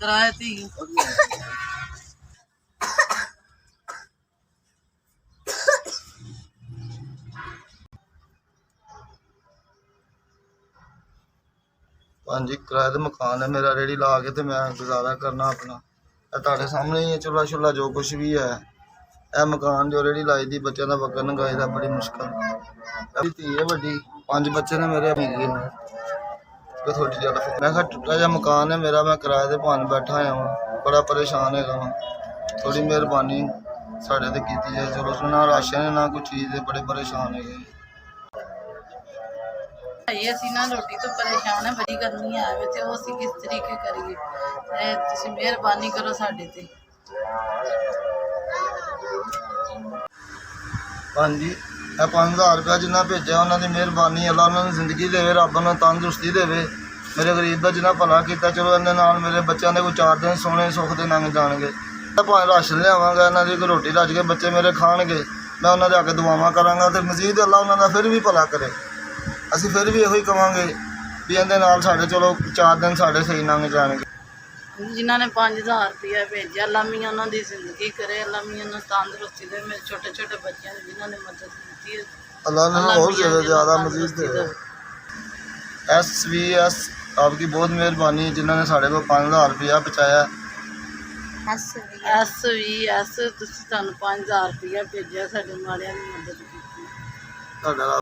किराए थी जी किराए का मकान है मेरा, रेहड़ी ला के तो मैं गुजारा करना अपना। ਤੁਹਾਡੇ सामने ही है चूल्हा छुला जो कुछ भी है। यह मकान जो रेहड़ी लाई थी बच्चों का वक्र नंगाई का बड़ी मुश्किल। धी है वड्डी, 5 बच्चे ने मेरे अभी गए थोड़ी ज़्यादा। मैं कहा टुटा जा मकान है मेरा, मैं किराए के भान बैठा आया वहाँ, बड़ा परेशान है वहाँ। थोड़ी मेहरबानी साढ़े ते की जाए। चलो ना राशन है ना कोई चीज़ है, बड़े परेशान है। ਅਸੀਂ ਨਾ ਰੋਟੀ ਤੋਂ ਪਰੇਸ਼ਾਨ ਹੈ, ਬੜੀ ਗਰਮੀ ਆ ਵੇ ਤੇ ਉਹ ਅਸੀਂ ਕਿਸ ਤਰੀਕੇ ਕਰੀਏ। ਤੁਸੀਂ ਮਿਹਰਬਾਨੀ ਕਰੋ ਸਾਡੇ ਤੇ। हाँ जी, 5000 रुपया जिन्हें भेजा उन्होंने मेहरबानी, अल्लाह उन्होंने जिंदगी देवे, रब उन्होंने तंदुरुस्ती देवे। मेरे गरीब का जिन्हें भला किया, चलो इन्हें नाल मेरे बच्चों के कोई 4 दिन सोने सुख के लंघ जाएंगे। भावें राशन लियावांगा, इन्हों की कोई रोटी रज के बच्चे मेरे खाणगे, मैं उन्होंने आके दुआवां करांगा तो मजीद अल्लाह उन्होंने फिर भी भला करे। ਅਸੀਂ फिर भी यही कहांगे भी ਇਹਦੇ ਨਾਲ ਸਾਡੇ ਚਲੋ 4 दिन ਸਾਡੇ ਸਹੀ ਲੰਘ ਜਾਣਗੇ। ਜਿਨ੍ਹਾਂ ਨੇ 5000 ਰੁਪਇਆ ਭੇਜਿਆ, ਅੱਲਾ ਮੀਆਂ ਉਹਨਾਂ ਦੀ ਜ਼ਿੰਦਗੀ ਕਰੇ, ਅੱਲਾ ਮੀਆਂ ਨੂੰ ਤੰਦਰੁਸਤੀ ਦੇ। ਮੇਰੇ ਛੋਟੇ ਛੋਟੇ ਬੱਚਿਆਂ ਨੇ ਜਿਨ੍ਹਾਂ ਨੇ ਮਦਦ ਕੀਤੀ है, अल्लाह ने और ज़्यादा मजीद दे। SVS आपकी बहुत मेहरबानी जिन्होंने साढ़े को 5000 रुपया बचाया। SVS ਤੁਸੀਂ ਤੁਹਾਨੂੰ 5000 ਰੁਪਇਆ ਭੇਜਿਆ, ਸਾਡੇ ਮਾੜਿਆਂ ਦੀ ਮਦਦ ਕੀਤੀ।